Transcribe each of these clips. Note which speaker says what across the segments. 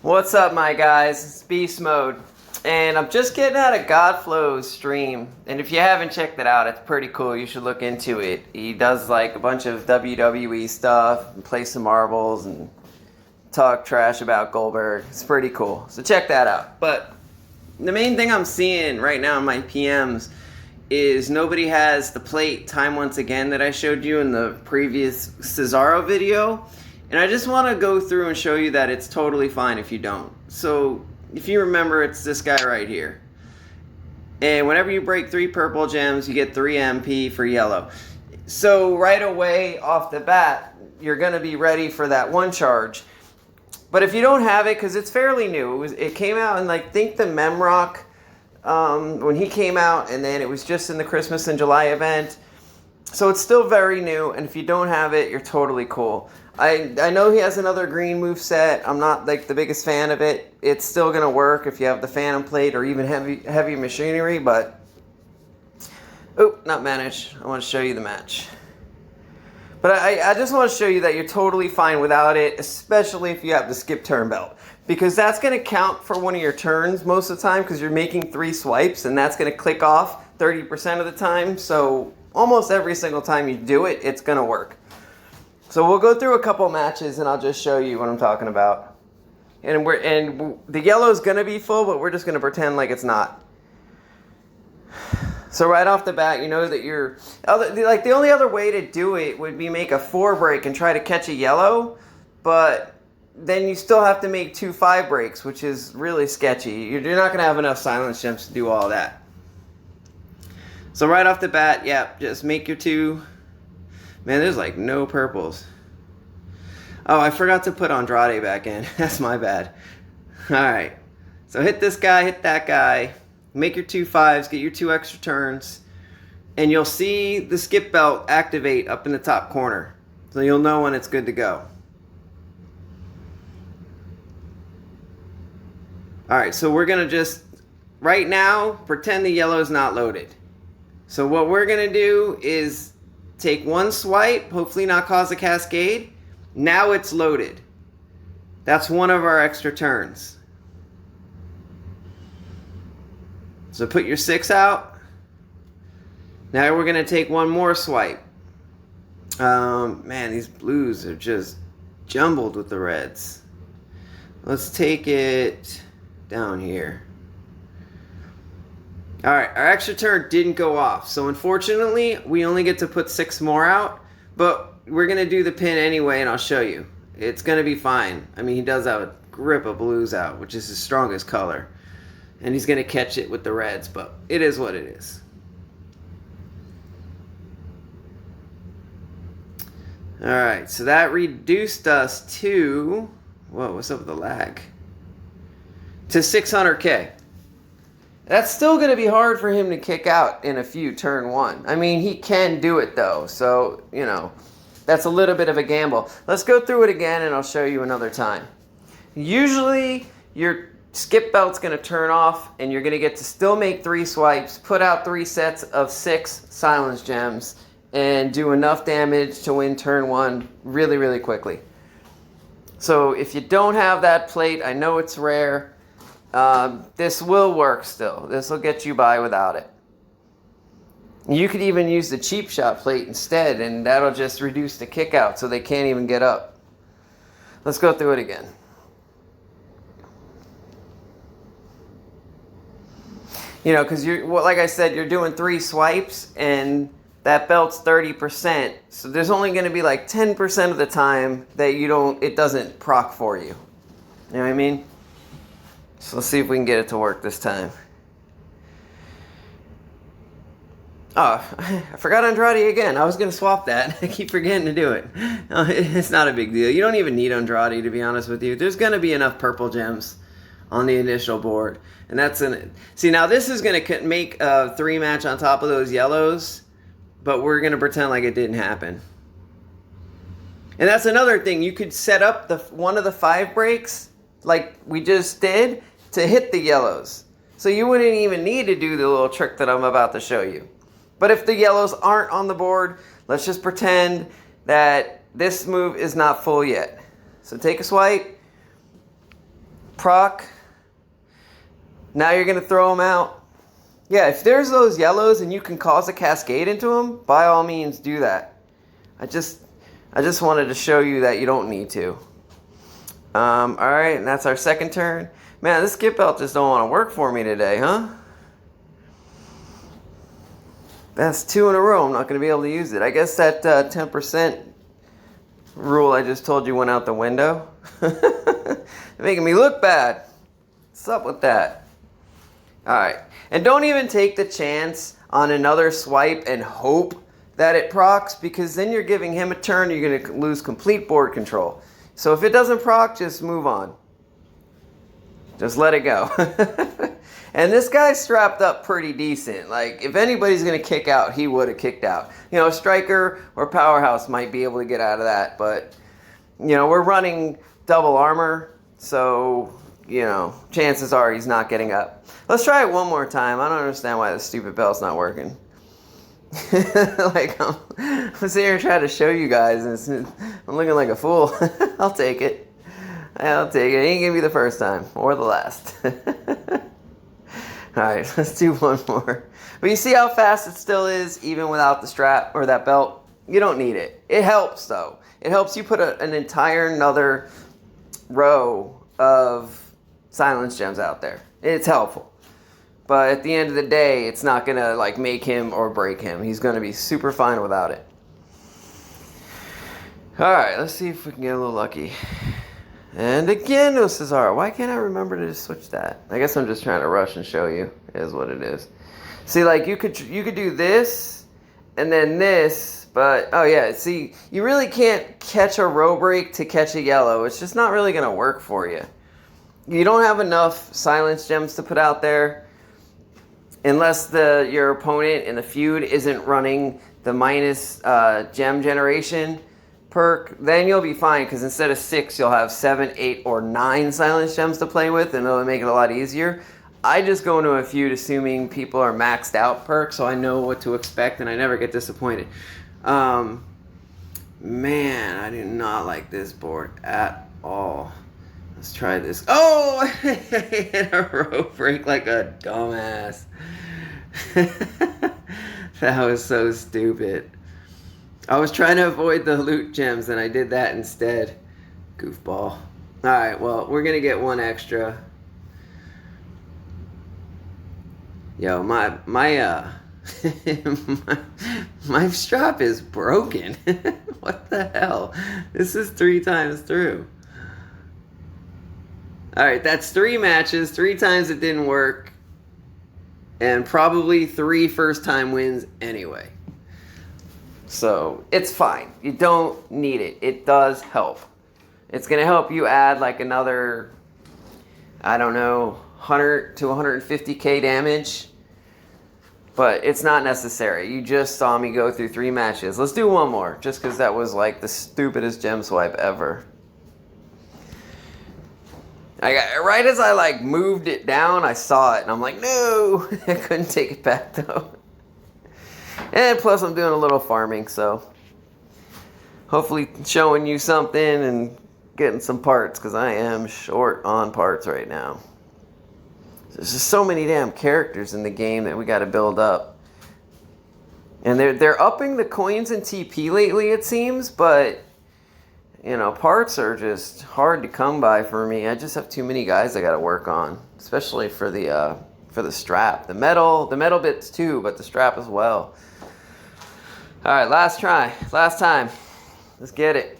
Speaker 1: What's up, my guys? It's Beast Mode, and I'm just getting out of Godflow's stream, and if you haven't checked it out, it's pretty cool. You should look into it. He does like a bunch of WWE stuff, and play some marbles, and talk trash about Goldberg. It's pretty cool, so check that out. But the main thing I'm seeing right now in my PMs is nobody has the plate time once again that I showed you in the previous Cesaro video. And I just want to go through and show you that it's totally fine if you don't. So, if you remember, it's this guy right here. And whenever you break 3 purple gems, you get 3 MP for yellow. So, right away, off the bat, you're going to be ready for that 1 charge. But if you don't have it, because it's fairly new, it came out in, like, think the Memrock, when he came out, and then it was just in the Christmas in July event. So it's still very new, and if you don't have it, you're totally cool. I know he has another green move set. I'm not like the biggest fan of it. It's still gonna work if you have the Phantom Plate or even heavy machinery, but oh, not managed. I want to show you the match. But I just want to show you that you're totally fine without it, especially if you have the skip turn belt. Because that's going to count for one of your turns most of the time because you're making 3 swipes and that's going to click off 30% of the time. So almost every single time you do it, it's going to work. So we'll go through a couple matches and I'll just show you what I'm talking about. And the yellow is going to be full, but we're just going to pretend like it's not. So right off the bat, you know that you're... Like, the only other way to do it would be make a 4 break and try to catch a yellow, but then you still have to make 2 5 breaks, which is really sketchy. You're not going to have enough silence gems to do all that. So right off the bat, yeah, just make your 2... Man, there's like no purples. Oh, I forgot to put Andrade back in. That's my bad. Alright. So hit this guy, hit that guy. Make your 2 5s, get your 2 extra turns. And you'll see the skip belt activate up in the top corner. So you'll know when it's good to go. Alright, so we're going to just, right now, pretend the yellow is not loaded. So what we're going to do is take 1 swipe, hopefully not cause a cascade. Now it's loaded. That's one of our extra turns. So put your 6 out. Now we're going to take 1 more swipe. Man, these blues are just jumbled with the reds. Let's take it down here. Alright, our extra turn didn't go off. So unfortunately, we only get to put 6 more out. But we're going to do the pin anyway, and I'll show you. It's going to be fine. I mean, he does have a grip of blues out, which is his strongest color. And he's going to catch it with the reds, but it is what it is. Alright, so that reduced us to... Whoa, what's up with the lag? To 600k. That's still going to be hard for him to kick out in a few turn 1. I mean, he can do it though, so, you know, that's a little bit of a gamble. Let's go through it again and I'll show you another time. Usually, your skip belt's going to turn off and you're going to get to still make 3 swipes, put out 3 sets of 6 silence gems, and do enough damage to win turn 1 really, really quickly. So if you don't have that plate, I know it's rare. This will work still. This will get you by without it. You could even use the cheap shot plate instead, and that'll just reduce the kick out so they can't even get up. Let's go through it again. You know, because like I said, you're doing 3 swipes, and that belt's 30%. So there's only going to be like 10% of the time that it doesn't proc for you. You know what I mean? So let's see if we can get it to work this time. Oh, I forgot Andrade again. I was going to swap that. I keep forgetting to do it. It's not a big deal. You don't even need Andrade, to be honest with you. There's going to be enough purple gems on the initial board. And that's see, now this is going to make a 3 match on top of those yellows. But we're going to pretend like it didn't happen. And that's another thing. You could set up one of the 5 breaks, like we just did, to hit the yellows. So you wouldn't even need to do the little trick that I'm about to show you. But if the yellows aren't on the board, let's just pretend that this move is not full yet. So take a swipe, proc. Now you're going to throw them out. Yeah, if there's those yellows and you can cause a cascade into them, by all means do that. I just wanted to show you that you don't need to. Alright, and that's our second turn. Man, this skip belt just don't want to work for me today, huh? That's 2 in a row. I'm not going to be able to use it. I guess that 10% rule I just told you went out the window. Making me look bad. What's up with that? Alright. And don't even take the chance on another swipe and hope that it procs, because then you're giving him a turn, you're going to lose complete board control. So if it doesn't proc, just move on. Just let it go. And this guy's strapped up pretty decent. Like, if anybody's going to kick out, he would have kicked out. You know, Striker or Powerhouse might be able to get out of that, but, you know, we're running double armor, so, you know, chances are he's not getting up. Let's try it one more time. I don't understand why this stupid belt's not working. Like, I'm sitting here trying to show you guys, and I'm looking like a fool. I'll take it. I'll take it. It ain't gonna be the first time, or the last. Alright, let's do one more. But you see how fast it still is, even without the strap, or that belt? You don't need it. It helps, though. It helps you put an entire another row of silence gems out there. It's helpful. But at the end of the day, it's not going to like make him or break him. He's going to be super fine without it. Alright, let's see if we can get a little lucky. And again, no Cesaro. Why can't I remember to just switch that? I guess I'm just trying to rush and show you is what it is. See, like you could do this and then this, but oh yeah, see, you really can't catch a row break to catch a yellow. It's just not really going to work for you. You don't have enough silence gems to put out there. Unless your opponent in the feud isn't running the minus gem generation perk, then you'll be fine, because instead of 6, you'll have 7, 8, or 9 silence gems to play with, and it'll make it a lot easier. I just go into a feud assuming people are maxed out perks, so I know what to expect, and I never get disappointed. Man, I do not like this board at all. Let's try this. Oh, I hit a row break like a dumbass. That was so stupid. I was trying to avoid the loot gems and I did that instead. Goofball. Alright, well, we're gonna get one extra. Yo, my my strap is broken. What the hell? This is 3 times through. Alright, that's 3 matches, 3 times it didn't work, and probably 3 first-time wins anyway. So, it's fine. You don't need it. It does help. It's going to help you add like another, I don't know, 100 to 150k damage, but it's not necessary. You just saw me go through 3 matches. Let's do one more, just because that was like the stupidest gem swipe ever. Right as I like moved it down, I saw it and I'm like, no, I couldn't take it back though. And plus I'm doing a little farming, so hopefully showing you something and getting some parts, because I am short on parts right now. There's just so many damn characters in the game that we got to build up. And they're upping the coins in TP lately, it seems, but you know, parts are just hard to come by for me. I just have too many guys I got to work on, especially for the strap. The metal bits too, but the strap as well. All right, last try, last time. Let's get it.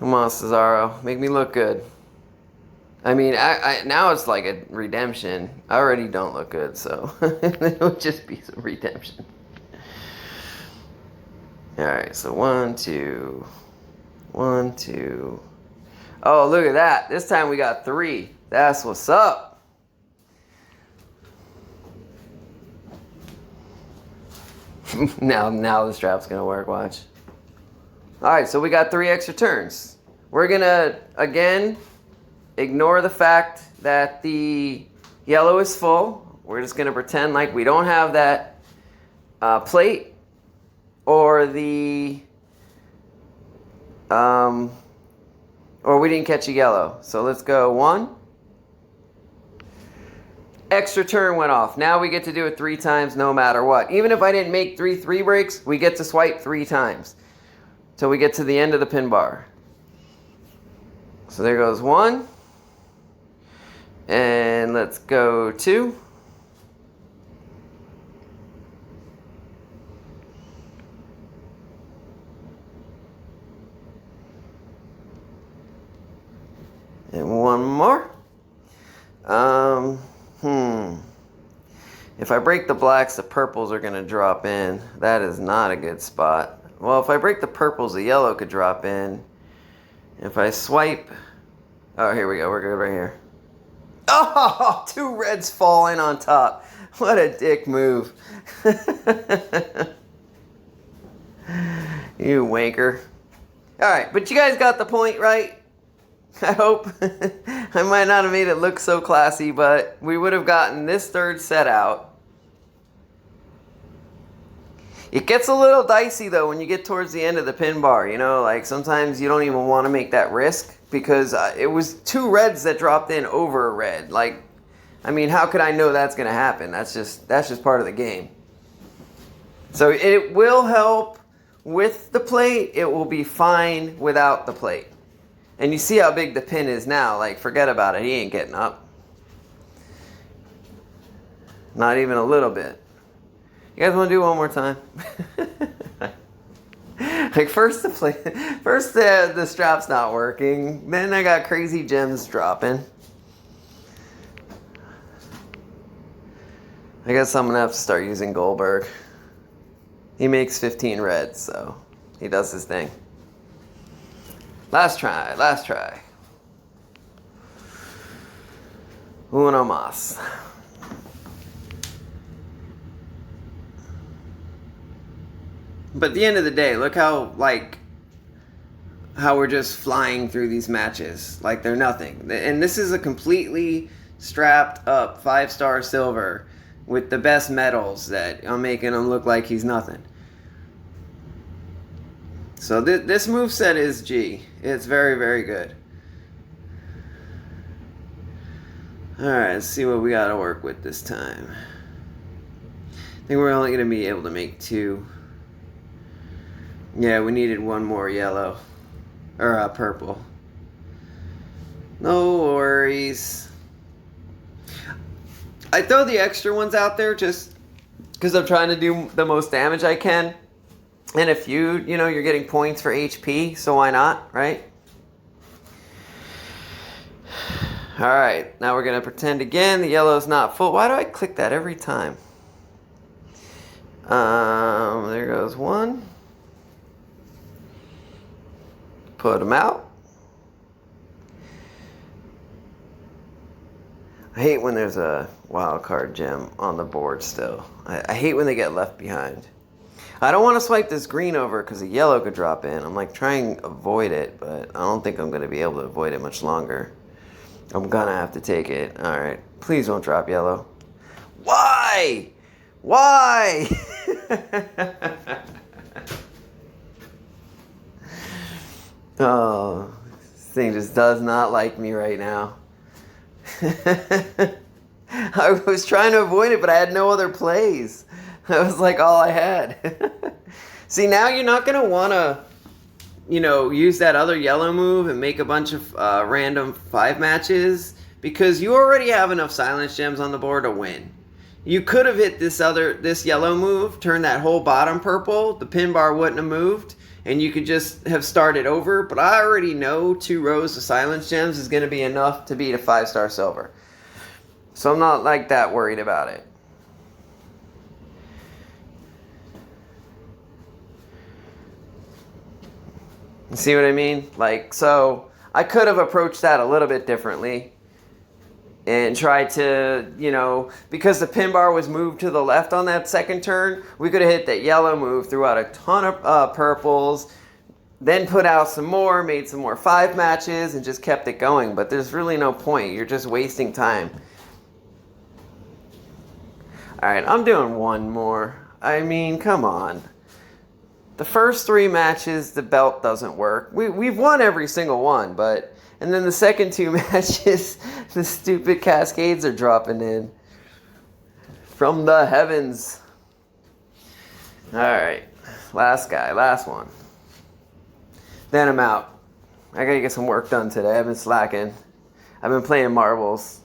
Speaker 1: Come on, Cesaro, make me look good. I mean, I now it's like a redemption. I already don't look good, so it would just be some redemption. Alright, so 1, 2, 1, 2. Oh, look at that. This time we got 3. That's what's up. Now the strap's going to work, watch. Alright, so we got 3 extra turns. We're going to, again, ignore the fact that the yellow is full. We're just going to pretend like we don't have that plate. Or the Or we didn't catch a yellow. So let's go 1. Extra turn went off. Now we get to do it 3 times no matter what. Even if I didn't make 3 breaks, we get to swipe 3 times. Till we get to the end of the pin bar. So there goes 1. And let's go 2. And 1 more. If I break the blacks, the purples are going to drop in. That is not a good spot. Well, if I break the purples, the yellow could drop in. If I swipe... Oh, here we go. We're good right here. Oh, 2 reds fall in on top. What a dick move. You wanker. Alright, but you guys got the point, right? I hope. I might not have made it look so classy, but we would have gotten this 3rd set out. It gets a little dicey, though, when you get towards the end of the pin bar. You know, like, sometimes you don't even want to make that risk, because it was 2 reds that dropped in over a red. Like, I mean, how could I know that's going to happen? That's just part of the game. So it will help with the plate. It will be fine without the plate. And you see how big the pin is now. Like, forget about it. He ain't getting up. Not even a little bit. You guys want to do one more time? Like, first the strap's not working. Then I got crazy gems dropping. I guess I'm going to have to start using Goldberg. He makes 15 reds, so he does his thing. Last try. Uno mas. But at the end of the day, look how we're just flying through these matches. Like they're nothing. And this is a completely strapped up 5-star silver with the best medals that I'm making him look like he's nothing. So this moveset is G. It's very, very good. Alright, let's see what we got to work with this time. I think we're only going to be able to make 2. Yeah, we needed 1 more yellow. Or purple. No worries. I throw the extra ones out there just because I'm trying to do the most damage I can. And if you're getting points for HP, so why not, right? Alright, now we're going to pretend again the yellow's not full. Why do I click that every time? There goes 1. Put them out. I hate when there's a wild card gem on the board still. I hate when they get left behind. I don't want to swipe this green over because the yellow could drop in. I'm like trying to avoid it, but I don't think I'm going to be able to avoid it much longer. I'm going to have to take it. All right. Please don't drop yellow. Why? Why? Oh, this thing just does not like me right now. I was trying to avoid it, but I had no other plays. That was like all I had. See, now you're not going to want to, use that other yellow move and make a bunch of random 5 matches because you already have enough silence gems on the board to win. You could have hit this yellow move, turn that whole bottom purple, the pin bar wouldn't have moved, and you could just have started over. But I already know 2 rows of silence gems is going to be enough to beat a 5-star silver. So I'm not like that worried about it. You see what I mean? So I could have approached that a little bit differently and tried to, because the pin bar was moved to the left on that second turn, we could have hit that yellow move, threw out a ton of purples, then put out some more, made some more 5 matches, and just kept it going. But there's really no point. You're just wasting time. All right, I'm doing 1 more. I mean, come on. The first 3 matches, the belt doesn't work. We've won every single one, but... And then the second 2 matches, the stupid cascades are dropping in. From the heavens. Alright. Last guy, last one. Then I'm out. I gotta get some work done today. I've been slacking. I've been playing marbles.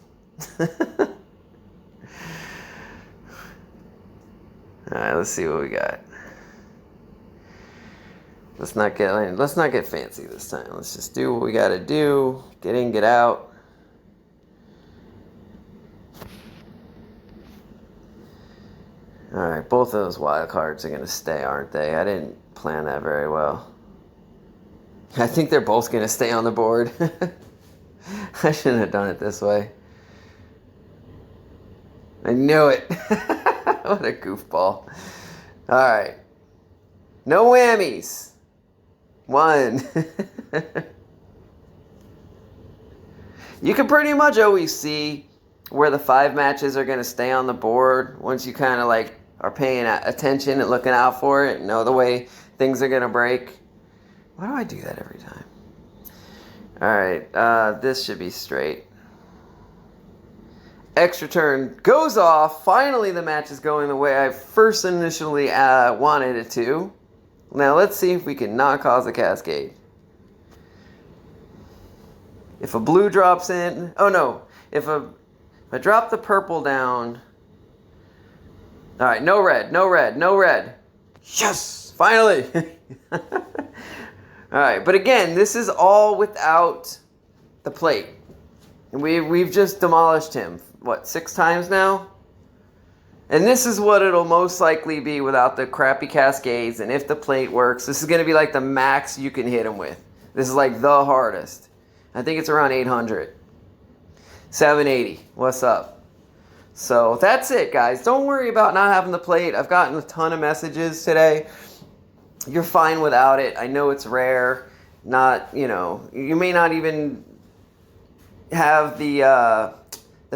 Speaker 1: Alright, let's see what we got. Let's not get fancy this time. Let's just do what we gotta do. Get in, get out. Alright, both of those wild cards are gonna stay, aren't they? I didn't plan that very well. I think they're both gonna stay on the board. I shouldn't have done it this way. I knew it. What a goofball. Alright. No whammies. 1. You can pretty much always see where the 5 matches are going to stay on the board once you kind of like are paying attention and looking out for it and know the way things are going to break. Why do I do that every time? Alright, this should be straight. Extra turn goes off. Finally, the match is going the way I first initially wanted it to. Now, let's see if we can not cause a cascade. If a blue drops in... Oh, no. If I drop the purple down... Alright, no red, no red, no red. Yes! Finally! Alright, but again, this is all without the plate. And we've just demolished him. What, 6 times now? And this is what it'll most likely be without the crappy cascades. And if the plate works, this is going to be like the max you can hit him with. This is like the hardest. I think it's around 800. 780. What's up? So that's it, guys. Don't worry about not having the plate. I've gotten a ton of messages today. You're fine without it. I know it's rare. Not, you know, you may not even have the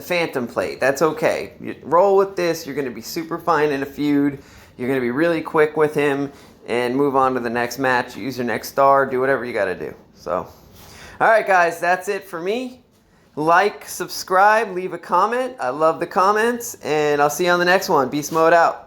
Speaker 1: phantom plate. That's okay. You roll with this. You're going to be super fine in a feud. You're going to be really quick with him and move on to the next match. Use your next star. Do whatever you got to do. So, all right, guys, that's it for me. Like, subscribe, leave a comment. I love the comments, and I'll see you on the next one. Beast Mode out.